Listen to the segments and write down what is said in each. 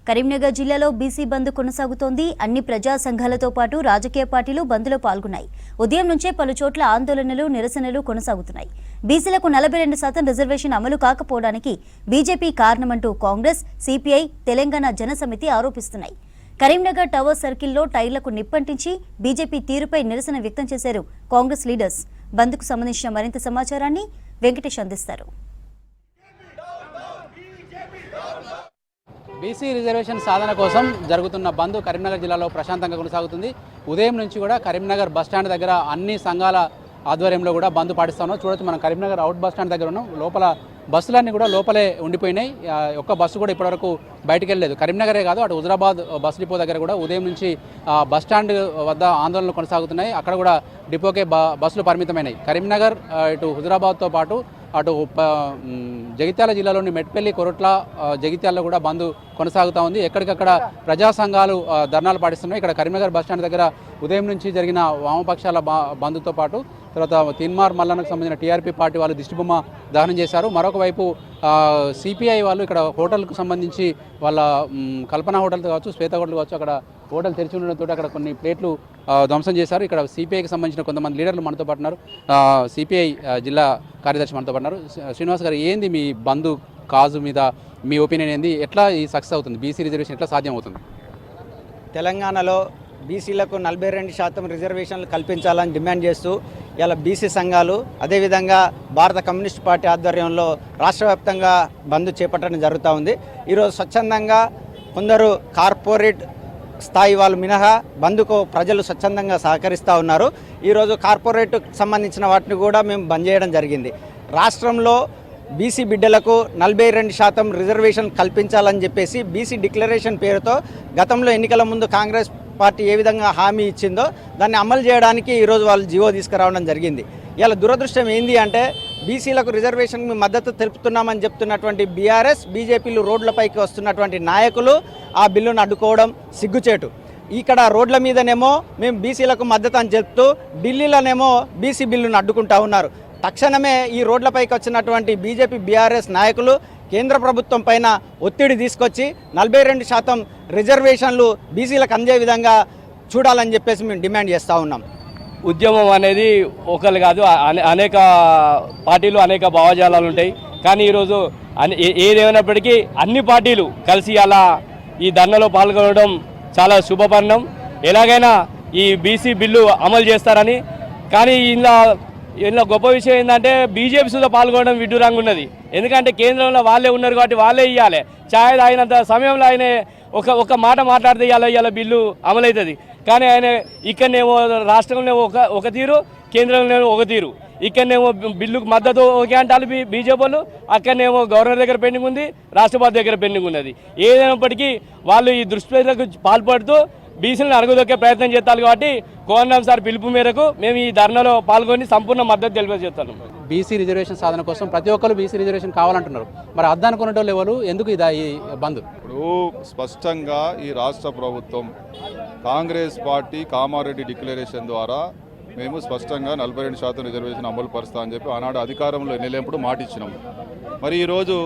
కరీంనగర్ జిల్లాలో బీసీ బంద్ కొనసాగుతోంది. అన్ని ప్రజా సంఘాలతో పాటు రాజకీయ పార్టీలు బంద్లో పాల్గొన్నాయి. ఉదయం నుంచే పలు చోట్ల ఆందోళనలు, నిరసనలు కొనసాగుతున్నాయి. బీసీలకు 42% రిజర్వేషన్ అమలు కాకపోవడానికి బీజేపీ కారణమంటూ కాంగ్రెస్, సిపిఐ, తెలంగాణ జనసమితి ఆరోపిస్తున్నాయి. కరీంనగర్ టవర్ సర్కిల్లో టైర్లకు నిప్పంటించి బీజేపీ తీరుపై నిరసన వ్యక్తం చేశారు కాంగ్రెస్ లీడర్స్. బంద్కు సంబంధించిన మరింత సమాచారాన్ని వెంకటేష్ అందిస్తారు. బీసీ రిజర్వేషన్ సాధన కోసం జరుగుతున్న బంద్ కరీంనగర్ జిల్లాలో ప్రశాంతంగా కొనసాగుతుంది. ఉదయం నుంచి కూడా కరీంనగర్ బస్టాండ్ దగ్గర అన్ని సంఘాల ఆధ్వర్యంలో కూడా బంద్ పాటిస్తున్నాం. చూడొచ్చు, మనం కరీంనగర్ అవుట్ బస్టాండ్ దగ్గర ఉన్నాం. లోపల బస్సులన్నీ కూడా లోపలే ఉండిపోయినాయి. ఒక్క బస్సు కూడా ఇప్పటివరకు బయటికి వెళ్ళలేదు. కరీంనగరే కాదు, అటు హుజరాబాద్ బస్ డిపో దగ్గర కూడా ఉదయం నుంచి బస్టాండ్ వద్ద ఆందోళనలు కొనసాగుతున్నాయి. అక్కడ కూడా డిపోకే బస్సులు పరిమితమైనాయి. కరీంనగర్ ఇటు హుజరాబాద్తో పాటు అటు జగిత్యాల జిల్లాలోని మెట్పల్లి, కొరట్ల, జగిత్యాలలో కూడా బంద్ కొనసాగుతూ ఉంది. ఎక్కడికక్కడ ప్రజా సంఘాలు ధర్నాలు పాటిస్తున్నాయి. ఇక్కడ కరీంనగర్ బస్టాండ్ దగ్గర ఉదయం నుంచి జరిగిన వామపక్షాల బంద్తో పాటు తర్వాత తిన్మార్ మల్లన్నకు సంబంధించిన టీఆర్పీ పార్టీ వాళ్ళు దిష్టిబొమ్మ దహనం చేశారు. మరొక వైపు సిపిఐ వాళ్ళు ఇక్కడ హోటల్కు సంబంధించి వాళ్ళ కల్పన హోటల్ కావచ్చు, శ్వేత హోటల్ కావచ్చు, అక్కడ హోటల్ తెరిచి ఉండడంతో అక్కడ కొన్ని ప్లేట్లు ధ్వంసం చేశారు. ఇక్కడ సిపిఐకి సంబంధించిన కొంతమంది లీడర్లు మనతో పాటున్నారు. సిపిఐ జిల్లా కార్యదర్శి మనతో పాటున్నారు. శ్రీనివాస్ గారు, ఏంది మీ బంద్ కాజు మీద మీ ఒపీనియన్ ఏంది? ఎట్లా ఈ సక్సెస్ అవుతుంది? బీసీ రిజర్వేషన్ ఎట్లా సాధ్యం అవుతుంది? తెలంగాణలో బీసీలకు 42% రిజర్వేషన్లు కల్పించాలని డిమాండ్ చేస్తూ ఇలా బీసీ సంఘాలు, అదేవిధంగా భారత కమ్యూనిస్ట్ పార్టీ ఆధ్వర్యంలో రాష్ట్ర వ్యాప్తంగా బంద్ చేపట్టడం జరుగుతూ ఉంది. ఈరోజు స్వచ్ఛందంగా కొందరు కార్పొరేట్ స్థాయి వాళ్ళు మినహా బంద్కు ప్రజలు స్వచ్ఛందంగా సహకరిస్తూ ఉన్నారు. ఈరోజు కార్పొరేట్ సంబంధించిన వాటిని కూడా మేము బంద్ చేయడం జరిగింది. రాష్ట్రంలో బీసీ బిడ్డలకు 42% రిజర్వేషన్ కల్పించాలని చెప్పేసి బీసీ డిక్లరేషన్ పేరుతో గతంలో ఎన్నికల ముందు కాంగ్రెస్ పార్టీ ఏ విధంగా హామీ ఇచ్చిందో దాన్ని అమలు చేయడానికి ఈరోజు వాళ్ళు జీవో తీసుకురావడం జరిగింది. ఇలా దురదృష్టం ఏంది అంటే బీసీలకు రిజర్వేషన్కి మద్దతు తెలుపుతున్నామని చెప్తున్నటువంటి బీఆర్ఎస్, బీజేపీలు రోడ్లపైకి వస్తున్నటువంటి నాయకులు ఆ బిల్లును అడ్డుకోవడం సిగ్గుచేటు. ఇక్కడ రోడ్ల మీదనేమో మేము బీసీలకు మద్దతు అని చెప్తూ ఢిల్లీలోనేమో బీసీ బిల్లును అడ్డుకుంటా ఉన్నారు. తక్షణమే ఈ రోడ్లపైకి వచ్చినటువంటి బీజేపీ, బీఆర్ఎస్ నాయకులు కేంద్ర ప్రభుత్వం పైన ఒత్తిడి తీసుకొచ్చి 42% రిజర్వేషన్లు బీసీలకు అందే విధంగా చూడాలని చెప్పేసి మేము డిమాండ్ చేస్తూ ఉన్నాం. ఉద్యమం అనేది ఒకరు కాదు, అనేక పార్టీలు, అనేక భావజాలాలు ఉంటాయి. కానీ ఈరోజు ఏదేమైనప్పటికీ అన్ని పార్టీలు కలిసి అలా ఈ ధర్నాలో పాల్గొనడం చాలా శుభపరిణామం. ఎలాగైనా ఈ బీసీ బిల్లు అమలు చేస్తారని. కానీ ఇందులో గొప్ప విషయం ఏంటంటే బీజేపీ సుధా పాల్గొనడం విడ్డూరంగా ఉన్నది. ఎందుకంటే కేంద్రంలో వాళ్ళే ఉన్నారు కాబట్టి వాళ్ళే ఇవ్వాలి. ఛాయ్ తాగినంత సమయంలో ఆయన ఒక మాట మాట్లాడితే ఇవాళ బిల్లు అమలవుతుంది. కానీ ఆయన ఇక్కడనేమో రాష్ట్రంలో ఒక తీరు, కేంద్రంలో ఒక తీరు. ఇక్కడనేమో బిల్లుకు మద్దతు ఒకే అంటారు బీజేపీ వాళ్ళు, అక్కడనేమో గవర్నర్ దగ్గర పెండింగ్ ఉంది, రాష్ట్రపతి దగ్గర పెండింగ్ ఉన్నది. ఏదైనప్పటికీ వాళ్ళు ఈ దుష్ప్రచారాలకు పాల్పడుతూ బీసీలను అడుగుదొక్కే ప్రయత్నం చేస్తారు. కాబట్టి కోదండరాం సార్ పిలుపు మేరకు మేము ఈ ధర్నాలో పాల్గొని సంపూర్ణ మద్దతు తెలియజేస్తాను. బీసీ రిజర్వేషన్ సాధన కోసం ప్రతి ఒక్కరు బీసీ రిజర్వేషన్ కావాలంటున్నారు. మరి అద్దనుకునే లెవెల్ ఎందుకు ఈ బంద్? ఇప్పుడు స్పష్టంగా ఈ రాష్ట్ర ప్రభుత్వం కాంగ్రెస్ పార్టీ కామారెడ్డి డిక్లరేషన్ ద్వారా మేము స్పష్టంగా 42% రిజర్వేషన్ అమలు పరుస్తా అని చెప్పి ఆనాడు అధికారంలో నిలయంపుడు మాట ఇచ్చినాము. మరి ఈరోజు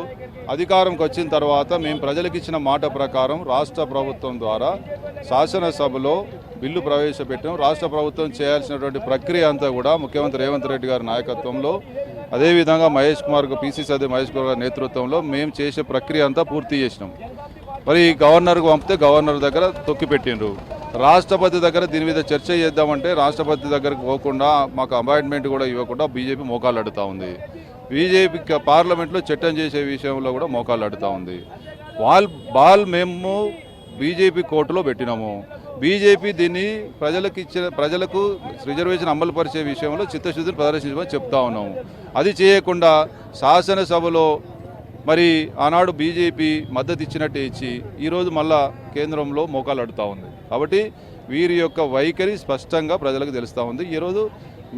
అధికారంకి వచ్చిన తర్వాత మేము ప్రజలకు ఇచ్చిన మాట ప్రకారం రాష్ట్ర ప్రభుత్వం ద్వారా శాసనసభలో బిల్లు ప్రవేశపెట్టాం. రాష్ట్ర ప్రభుత్వం చేయాల్సినటువంటి ప్రక్రియ అంతా కూడా ముఖ్యమంత్రి రేవంత్ రెడ్డి గారి నాయకత్వంలో, అదేవిధంగా పిసిసి అధ్యక్షుడు మహేష్ కుమార్ గారి నేతృత్వంలో మేము చేసే ప్రక్రియ అంతా పూర్తి చేసినాం. మరి గవర్నర్కు పంపితే గవర్నర్ దగ్గర తొక్కిపెట్టిండ్రు. రాష్ట్రపతి దగ్గర దీని మీద చర్చ చేద్దామంటే రాష్ట్రపతి దగ్గరకు పోకుండా, మాకు అపాయింట్మెంట్ కూడా ఇవ్వకుండా బీజేపీ మోకాలు అడుగుతూ ఉంది. బీజేపీ పార్లమెంట్లో చట్టం చేసే విషయంలో కూడా మోకాలు అడుగుతూ ఉంది. మేము బీజేపీ కోర్టులో పెట్టినాము. బీజేపీ దీన్ని ప్రజలకు రిజర్వేషన్ అమలు పరిచే విషయంలో చిత్తశుద్ధిని ప్రదర్శించమని చెప్తా ఉన్నాము. అది చేయకుండా శాసనసభలో మరి ఆనాడు బీజేపీ మద్దతు ఇచ్చినట్టే ఇచ్చి ఈరోజు మళ్ళా కేంద్రంలో మోకాలు అడుగుతూ ఉంది. కాబట్టి వీరి యొక్క వైఖరి స్పష్టంగా ప్రజలకు తెలుస్తూ ఉంది. ఈరోజు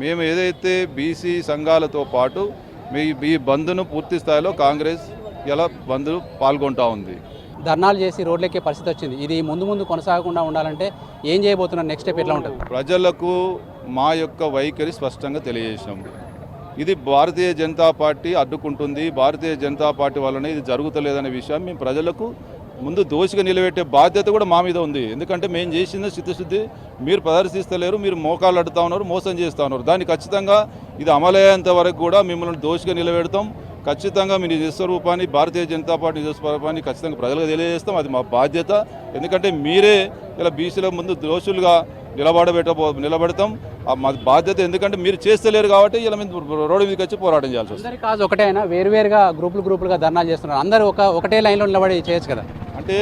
మేము ఏదైతే బీసీ సంఘాలతో పాటు ఈ బంద్ను పూర్తి స్థాయిలో కాంగ్రెస్ ఇలా బంద్ను పాల్గొంటూ ఉంది. ధర్నాలు చేసి రోడ్లెక్కే పరిస్థితి వచ్చింది. ఇది ముందు కొనసాగకుండా ఉండాలంటే ఏం చేయబోతున్నారు? నెక్స్ట్ స్టెప్ ఎట్లా ఉంటుంది? ప్రజలకు మా యొక్క వైఖరి స్పష్టంగా తెలియజేసినాం. ఇది భారతీయ జనతా పార్టీ అడ్డుకుంటుంది, భారతీయ జనతా పార్టీ వల్లనే ఇది జరుగుతలేదనే విషయం మేము ప్రజలకు ముందు దోషిగా నిలబెట్టే బాధ్యత కూడా మా మీద ఉంది. ఎందుకంటే మేము చేసిన చిత్తశుద్ధి మీరు ప్రదర్శిస్తలేరు, మీరు మోకాళ్ళు అడుగుతా ఉన్నారు, మోసం చేస్తూ ఉన్నారు. దాన్ని ఖచ్చితంగా ఇది అమలయ్యేంత వరకు కూడా మిమ్మల్ని దోషిగా నిలబెడతాం. ఖచ్చితంగా మీ నిజస్వరూపాన్ని, భారతీయ జనతా పార్టీ నిజస్వరూపాన్ని ఖచ్చితంగా ప్రజలకు తెలియజేస్తాం. అది మా బాధ్యత. ఎందుకంటే మీరే ఇలా బీసీల ముందు దోషులుగా నిలబెడతాం. మా బాధ్యత. ఎందుకంటే మీరు చేస్తలేరు కాబట్టి ఇలా మేము రోడ్డు మీదకి వచ్చి పోరాటం చేయాల్సి వస్తుంది. అందరి కాదు ఒకటే అయినా వేరువేరుగా గ్రూపులుగా ధర్నాలు చేస్తున్నారు. అందరూ ఒకటే లైన్లో నిలబడి చేయొచ్చు కదా. అంటే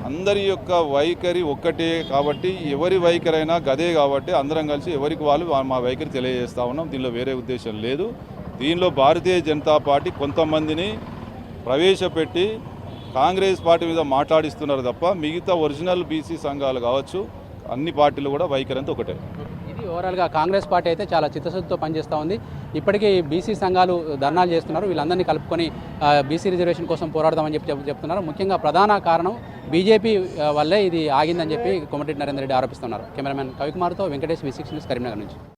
అందరి యొక్క వైఖరి ఒక్కటే కాబట్టి ఎవరి వైఖరి అయినా గదే కాబట్టి అందరం కలిసి ఎవరికి వాళ్ళు మా వైఖరి తెలియజేస్తూ ఉన్నాం. దీనిలో వేరే ఉద్దేశం లేదు. దీనిలో భారతీయ జనతా పార్టీ కొంతమందిని ప్రవేశపెట్టి కాంగ్రెస్ పార్టీ మీద మాట్లాడిస్తున్నారు తప్ప మిగతా ఒరిజినల్ బీసీ సంఘాలు కావచ్చు అన్ని పార్టీలు కూడా వైఖరి అంతా ఒకటే. ఇది ఓవరాల్గా కాంగ్రెస్ పార్టీ అయితే చాలా చిత్తశుద్ధితో పనిచేస్తూ ఉంది. ఇప్పటికీ బీసీ సంఘాలు ధర్నాలు చేస్తున్నారు. వీళ్ళందరినీ కలుపుకొని బీసీ రిజర్వేషన్ కోసం పోరాడదామని చెప్తున్నారు. ముఖ్యంగా ప్రధాన కారణం బీజేపీ వల్లే ఇది ఆగిందని చెప్పి కోమటిరెడ్డి నరేందర్ రెడ్డి ఆరోపిస్తున్నారు. కెమెరామెన్ కవికుమార్తో వెంకటేష్, V6 న్యూస్, కరీంనగర్ నుంచి.